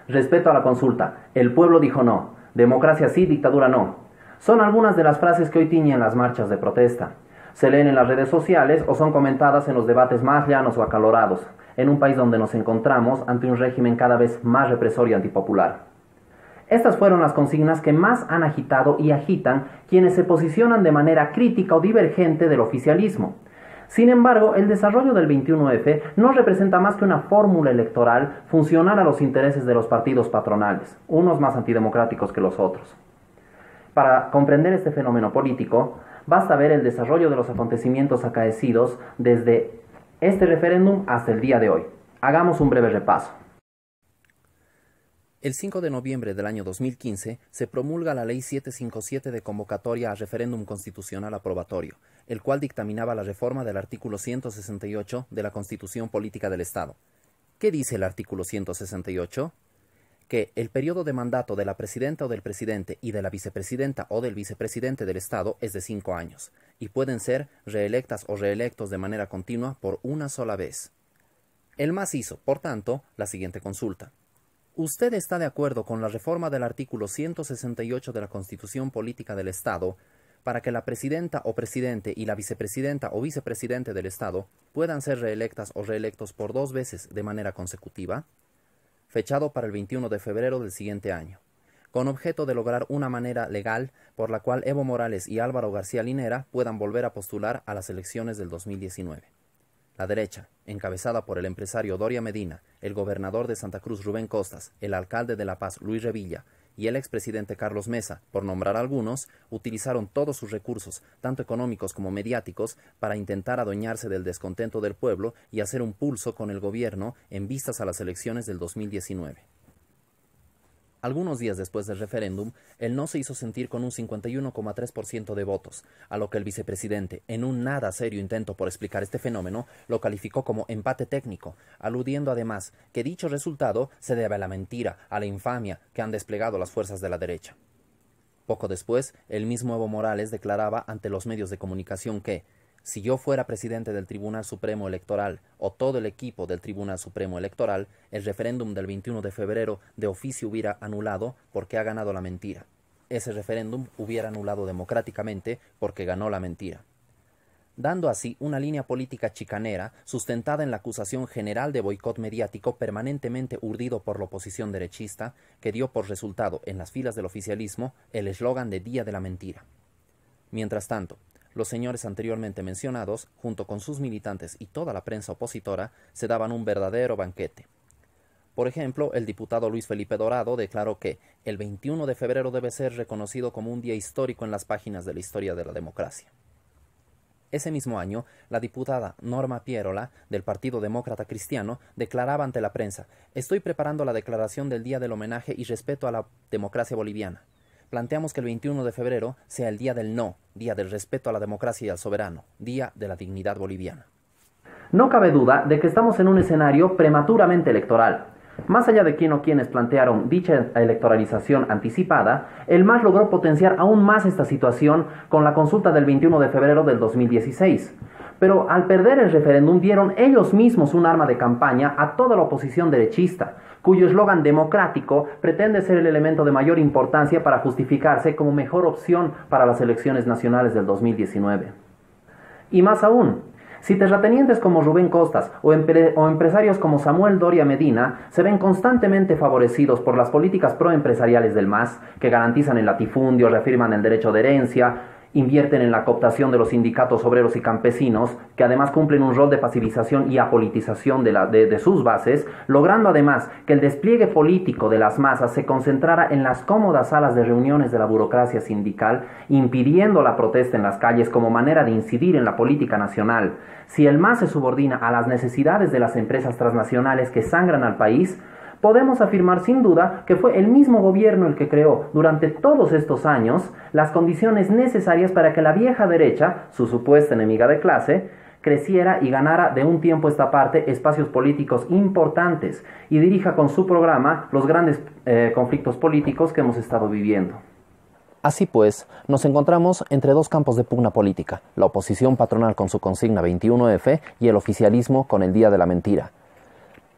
respeto a la consulta, el pueblo dijo no, democracia sí, dictadura no. Son algunas de las frases que hoy tiñen las marchas de protesta. Se leen en las redes sociales o son comentadas en los debates más llanos o acalorados, en un país donde nos encontramos ante un régimen cada vez más represor y antipopular. Estas fueron las consignas que más han agitado y agitan quienes se posicionan de manera crítica o divergente del oficialismo. Sin embargo, el desarrollo del 21F no representa más que una fórmula electoral funcional a los intereses de los partidos patronales, unos más antidemocráticos que los otros. Para comprender este fenómeno político, basta ver el desarrollo de los acontecimientos acaecidos desde este referéndum hasta el día de hoy. Hagamos un breve repaso. El 5 de noviembre del año 2015 se promulga la Ley 757 de convocatoria a referéndum constitucional aprobatorio, el cual dictaminaba la reforma del artículo 168 de la Constitución Política del Estado. ¿Qué dice el artículo 168? Que el periodo de mandato de la presidenta o del presidente y de la vicepresidenta o del vicepresidente del Estado es de 5 años, y pueden ser reelectas o reelectos de manera continua por una sola vez. El MAS hizo, por tanto, la siguiente consulta. ¿Usted está de acuerdo con la reforma del artículo 168 de la Constitución Política del Estado para que la presidenta o presidente y la vicepresidenta o vicepresidente del Estado puedan ser reelectas o reelectos por 2 veces de manera consecutiva? Fechado para el 21 de febrero del siguiente año, con objeto de lograr una manera legal por la cual Evo Morales y Álvaro García Linera puedan volver a postular a las elecciones del 2019. La derecha, encabezada por el empresario Doria Medina, el gobernador de Santa Cruz Rubén Costas, el alcalde de La Paz Luis Revilla y el expresidente Carlos Mesa, por nombrar algunos, utilizaron todos sus recursos, tanto económicos como mediáticos, para intentar adueñarse del descontento del pueblo y hacer un pulso con el gobierno en vistas a las elecciones del 2019. Algunos días después del referéndum, el no se hizo sentir con un 51,3% de votos, a lo que el vicepresidente, en un nada serio intento por explicar este fenómeno, lo calificó como empate técnico, aludiendo además que dicho resultado se debe a la mentira, a la infamia que han desplegado las fuerzas de la derecha. Poco después, el mismo Evo Morales declaraba ante los medios de comunicación que, si yo fuera presidente del Tribunal Supremo Electoral o todo el equipo del Tribunal Supremo Electoral, el referéndum del 21 de febrero de oficio hubiera anulado porque ha ganado la mentira. Ese referéndum hubiera anulado democráticamente porque ganó la mentira. Dando así una línea política chicanera sustentada en la acusación general de boicot mediático permanentemente urdido por la oposición derechista, que dio por resultado en las filas del oficialismo el eslogan de Día de la Mentira. Mientras tanto, los señores anteriormente mencionados, junto con sus militantes y toda la prensa opositora, se daban un verdadero banquete. Por ejemplo, el diputado Luis Felipe Dorado declaró que el 21 de febrero debe ser reconocido como un día histórico en las páginas de la historia de la democracia. Ese mismo año, la diputada Norma Pierola, del Partido Demócrata Cristiano, declaraba ante la prensa: «Estoy preparando la declaración del Día del Homenaje y Respeto a la Democracia Boliviana. Planteamos que el 21 de febrero sea el día del no, día del respeto a la democracia y al soberano, día de la dignidad boliviana». No cabe duda de que estamos en un escenario prematuramente electoral. Más allá de quién o quienes plantearon dicha electoralización anticipada, el MAS logró potenciar aún más esta situación con la consulta del 21 de febrero del 2016. Pero al perder el referéndum dieron ellos mismos un arma de campaña a toda la oposición derechista, cuyo eslogan democrático pretende ser el elemento de mayor importancia para justificarse como mejor opción para las elecciones nacionales del 2019. Y más aún, si terratenientes como Rubén Costas o empresarios como Samuel Doria Medina se ven constantemente favorecidos por las políticas proempresariales del MAS, que garantizan el latifundio, reafirman el derecho de herencia, invierten en la cooptación de los sindicatos obreros y campesinos, que además cumplen un rol de pacivización y apolitización de sus bases, logrando además que el despliegue político de las masas se concentrara en las cómodas salas de reuniones de la burocracia sindical, impidiendo la protesta en las calles como manera de incidir en la política nacional. Si el MAS se subordina a las necesidades de las empresas transnacionales que sangran al país, podemos afirmar sin duda que fue el mismo gobierno el que creó durante todos estos años las condiciones necesarias para que la vieja derecha, su supuesta enemiga de clase, creciera y ganara de un tiempo a esta parte espacios políticos importantes y dirija con su programa los grandes conflictos políticos que hemos estado viviendo. Así pues, nos encontramos entre dos campos de pugna política, la oposición patronal con su consigna 21F y el oficialismo con el Día de la Mentira.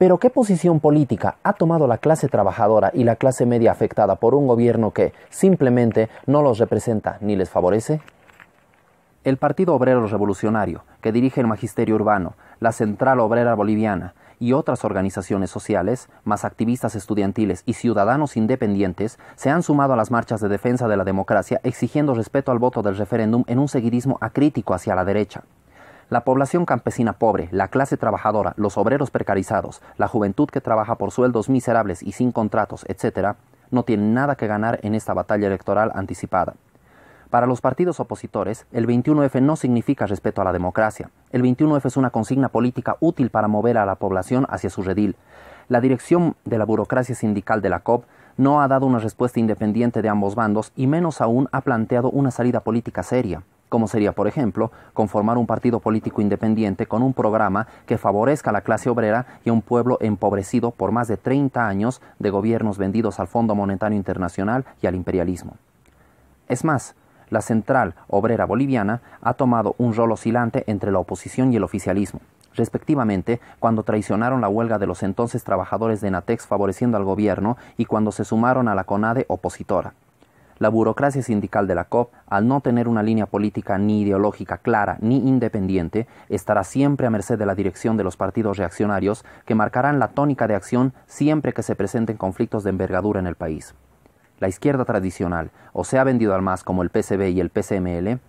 Pero ¿qué posición política ha tomado la clase trabajadora y la clase media afectada por un gobierno que simplemente no los representa ni les favorece? El Partido Obrero Revolucionario, que dirige el Magisterio Urbano, la Central Obrera Boliviana y otras organizaciones sociales, más activistas estudiantiles y ciudadanos independientes, se han sumado a las marchas de defensa de la democracia exigiendo respeto al voto del referéndum en un seguidismo acrítico hacia la derecha. La población campesina pobre, la clase trabajadora, los obreros precarizados, la juventud que trabaja por sueldos miserables y sin contratos, etc., no tienen nada que ganar en esta batalla electoral anticipada. Para los partidos opositores, el 21F no significa respeto a la democracia. El 21F es una consigna política útil para mover a la población hacia su redil. La dirección de la burocracia sindical de la COP no ha dado una respuesta independiente de ambos bandos y menos aún ha planteado una salida política seria, como sería, por ejemplo, conformar un partido político independiente con un programa que favorezca a la clase obrera y a un pueblo empobrecido por más de 30 años de gobiernos vendidos al Fondo Monetario Internacional y al imperialismo. Es más, la Central Obrera Boliviana ha tomado un rol oscilante entre la oposición y el oficialismo, respectivamente cuando traicionaron la huelga de los entonces trabajadores de Enatex favoreciendo al gobierno y cuando se sumaron a la CONADE opositora. La burocracia sindical de la COP, al no tener una línea política ni ideológica clara ni independiente, estará siempre a merced de la dirección de los partidos reaccionarios que marcarán la tónica de acción siempre que se presenten conflictos de envergadura en el país. La izquierda tradicional o se ha vendido al MAS como el PCB y el PCML,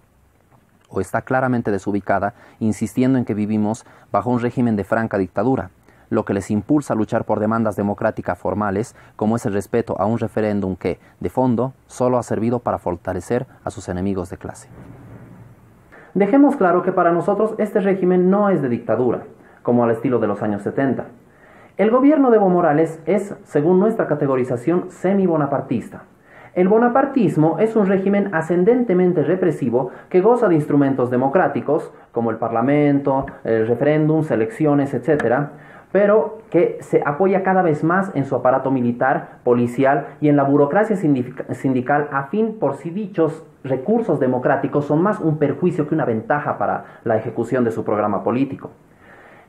o está claramente desubicada, insistiendo en que vivimos bajo un régimen de franca dictadura, lo que les impulsa a luchar por demandas democráticas formales, como es el respeto a un referéndum que, de fondo, solo ha servido para fortalecer a sus enemigos de clase. Dejemos claro que para nosotros este régimen no es de dictadura, como al estilo de los años 70. El gobierno de Evo Morales es, según nuestra categorización, semi-bonapartista. El bonapartismo es un régimen ascendentemente represivo que goza de instrumentos democráticos, como el parlamento, el referéndum, elecciones, etc., pero que se apoya cada vez más en su aparato militar, policial y en la burocracia sindical a fin por si dichos recursos democráticos son más un perjuicio que una ventaja para la ejecución de su programa político.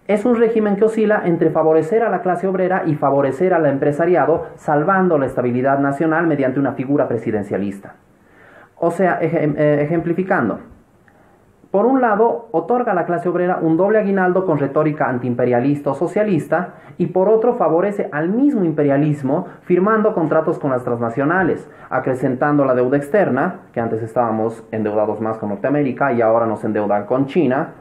Es un régimen que oscila entre favorecer a la clase obrera y favorecer al empresariado, salvando la estabilidad nacional mediante una figura presidencialista. O sea, ejemplificando, por un lado, otorga a la clase obrera un doble aguinaldo con retórica antiimperialista o socialista, y por otro favorece al mismo imperialismo firmando contratos con las transnacionales, acrecentando la deuda externa, que antes estábamos endeudados más con Norteamérica y ahora nos endeudan con China,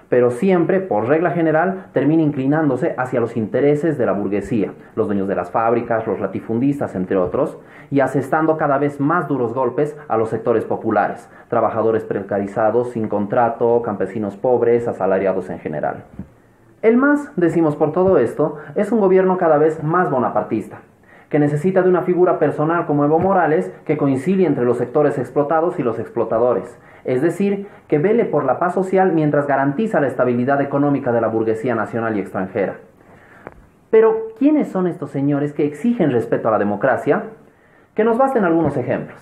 pero siempre, por regla general, termina inclinándose hacia los intereses de la burguesía, los dueños de las fábricas, los latifundistas, entre otros, y asestando cada vez más duros golpes a los sectores populares, trabajadores precarizados, sin contrato, campesinos pobres, asalariados en general. El MAS, decimos por todo esto, es un gobierno cada vez más bonapartista, que necesita de una figura personal como Evo Morales que coincide entre los sectores explotados y los explotadores, es decir, que vele por la paz social mientras garantiza la estabilidad económica de la burguesía nacional y extranjera. Pero, ¿quiénes son estos señores que exigen respeto a la democracia? Que nos basten algunos ejemplos.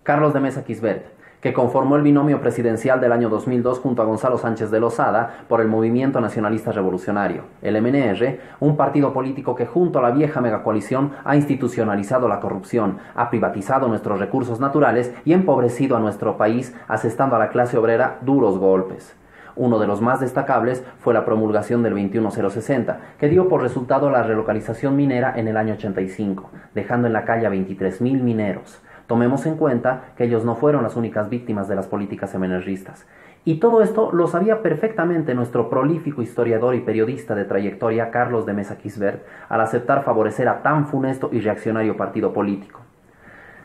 Carlos de Mesa Quisbert, que conformó el binomio presidencial del año 2002 junto a Gonzalo Sánchez de Lozada por el Movimiento Nacionalista Revolucionario, el MNR, un partido político que junto a la vieja megacoalición ha institucionalizado la corrupción, ha privatizado nuestros recursos naturales y empobrecido a nuestro país, asestando a la clase obrera duros golpes. Uno de los más destacables fue la promulgación del 21060, que dio por resultado la relocalización minera en el año 85, dejando en la calle a 23.000 mineros. Tomemos en cuenta que ellos no fueron las únicas víctimas de las políticas MNRistas. Y todo esto lo sabía perfectamente nuestro prolífico historiador y periodista de trayectoria Carlos de Mesa Quisbert al aceptar favorecer a tan funesto y reaccionario partido político.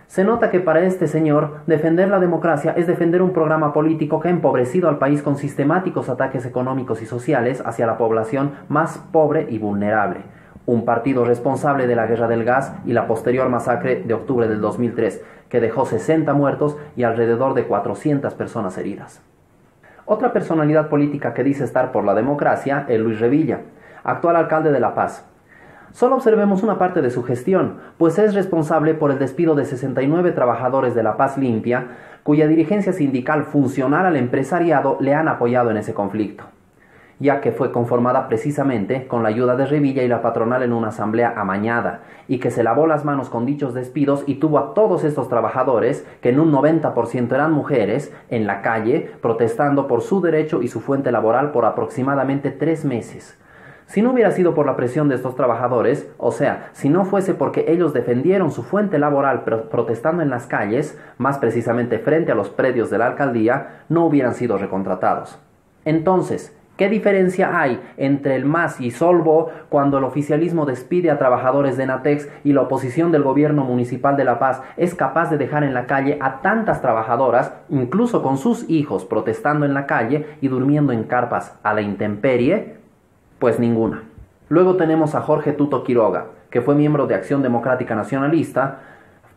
Se nota que para este señor defender la democracia es defender un programa político que ha empobrecido al país con sistemáticos ataques económicos y sociales hacia la población más pobre y vulnerable. Un partido responsable de la guerra del gas y la posterior masacre de octubre del 2003, que dejó 60 muertos y alrededor de 400 personas heridas. Otra personalidad política que dice estar por la democracia es Luis Revilla, actual alcalde de La Paz. Solo observemos una parte de su gestión, pues es responsable por el despido de 69 trabajadores de La Paz Limpia, cuya dirigencia sindical funcional al empresariado le han apoyado en ese conflicto. ya que fue conformada precisamente con la ayuda de Revilla y la patronal en una asamblea amañada, y que se lavó las manos con dichos despidos y tuvo a todos estos trabajadores, que en un 90% eran mujeres, en la calle, protestando por su derecho y su fuente laboral por aproximadamente 3 meses. Si no hubiera sido por la presión de estos trabajadores, o sea, si no fuese porque ellos defendieron su fuente laboral protestando en las calles, más precisamente frente a los predios de la alcaldía, no hubieran sido recontratados. Entonces, ¿qué diferencia hay entre el MAS y Solvo cuando el oficialismo despide a trabajadores de Enatex y la oposición del gobierno municipal de La Paz es capaz de dejar en la calle a tantas trabajadoras, incluso con sus hijos protestando en la calle y durmiendo en carpas a la intemperie? Pues ninguna. Luego tenemos a Jorge Tuto Quiroga, que fue miembro de Acción Democrática Nacionalista,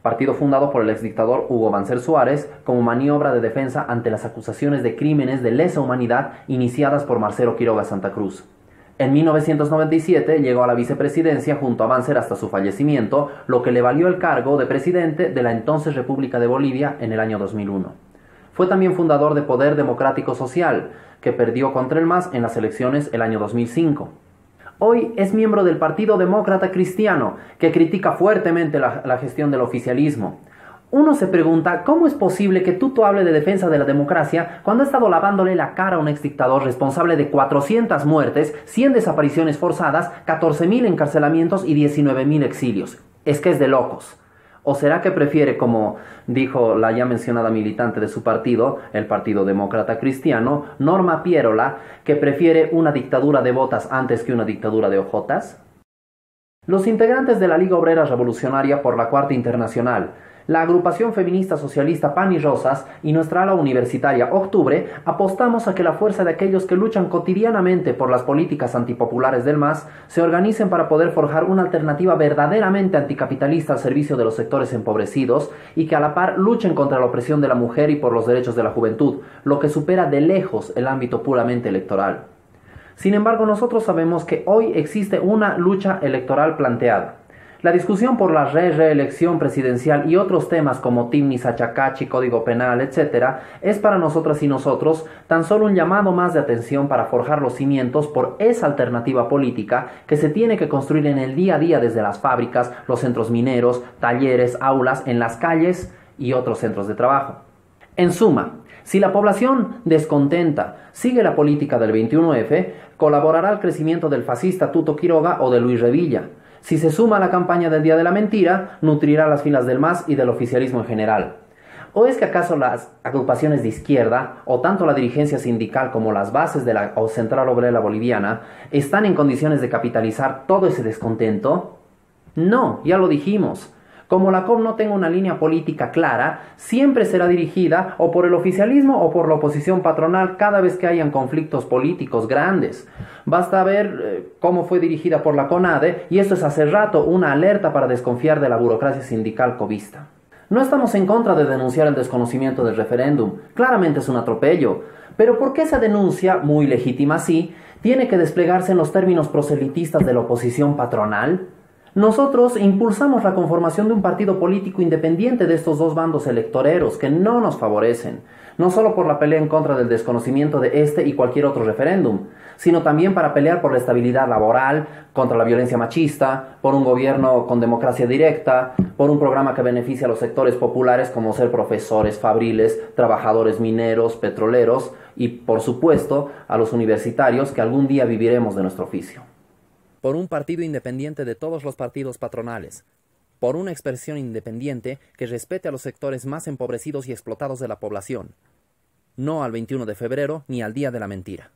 partido fundado por el exdictador Hugo Banzer Suárez, como maniobra de defensa ante las acusaciones de crímenes de lesa humanidad iniciadas por Marcelo Quiroga Santa Cruz. En 1997 llegó a la vicepresidencia junto a Banzer hasta su fallecimiento, lo que le valió el cargo de presidente de la entonces República de Bolivia en el año 2001. Fue también fundador de Poder Democrático Social, que perdió contra el MAS en las elecciones el año 2005. Hoy es miembro del Partido Demócrata Cristiano, que critica fuertemente la gestión del oficialismo. Uno se pregunta, ¿cómo es posible que Tuto hable de defensa de la democracia cuando ha estado lavándole la cara a un exdictador responsable de 400 muertes, 100 desapariciones forzadas, 14.000 encarcelamientos y 19.000 exilios? Es que es de locos. ¿O será que prefiere, como dijo la ya mencionada militante de su partido, el Partido Demócrata Cristiano, Norma Pierola, que prefiere una dictadura de botas antes que una dictadura de ojotas? Los integrantes de la Liga Obrera Revolucionaria por la Cuarta Internacional, la agrupación feminista socialista Pan y Rosas y nuestra ala universitaria Octubre apostamos a que la fuerza de aquellos que luchan cotidianamente por las políticas antipopulares del MAS se organicen para poder forjar una alternativa verdaderamente anticapitalista al servicio de los sectores empobrecidos y que a la par luchen contra la opresión de la mujer y por los derechos de la juventud, lo que supera de lejos el ámbito puramente electoral. Sin embargo, nosotros sabemos que hoy existe una lucha electoral planteada. La discusión por la reelección presidencial y otros temas como Timni Sachacachi, Código Penal, etc., es para nosotras y nosotros tan solo un llamado más de atención para forjar los cimientos por esa alternativa política que se tiene que construir en el día a día desde las fábricas, los centros mineros, talleres, aulas, en las calles y otros centros de trabajo. En suma, si la población descontenta sigue la política del 21F, colaborará al crecimiento del fascista Tuto Quiroga o de Luis Revilla. Si se suma a la campaña del Día de la Mentira, nutrirá las filas del MAS y del oficialismo en general. ¿O es que acaso las agrupaciones de izquierda, o tanto la dirigencia sindical como las bases de la Central Obrera Boliviana, están en condiciones de capitalizar todo ese descontento? No, ya lo dijimos. Como la COP no tenga una línea política clara, siempre será dirigida o por el oficialismo o por la oposición patronal cada vez que hayan conflictos políticos grandes. Basta ver cómo fue dirigida por la CONADE y esto es hace rato una alerta para desconfiar de la burocracia sindical cobista. No estamos en contra de denunciar el desconocimiento del referéndum, claramente es un atropello, pero ¿por qué esa denuncia, muy legítima sí, tiene que desplegarse en los términos proselitistas de la oposición patronal? Nosotros impulsamos la conformación de un partido político independiente de estos dos bandos electoreros que no nos favorecen, no solo por la pelea en contra del desconocimiento de este y cualquier otro referéndum, sino también para pelear por la estabilidad laboral, contra la violencia machista, por un gobierno con democracia directa, por un programa que beneficie a los sectores populares como ser profesores, fabriles, trabajadores mineros, petroleros y, por supuesto, a los universitarios que algún día viviremos de nuestro oficio. Por un partido independiente de todos los partidos patronales, por una expresión independiente que respete a los sectores más empobrecidos y explotados de la población, no al 21 de febrero ni al Día de la Mentira.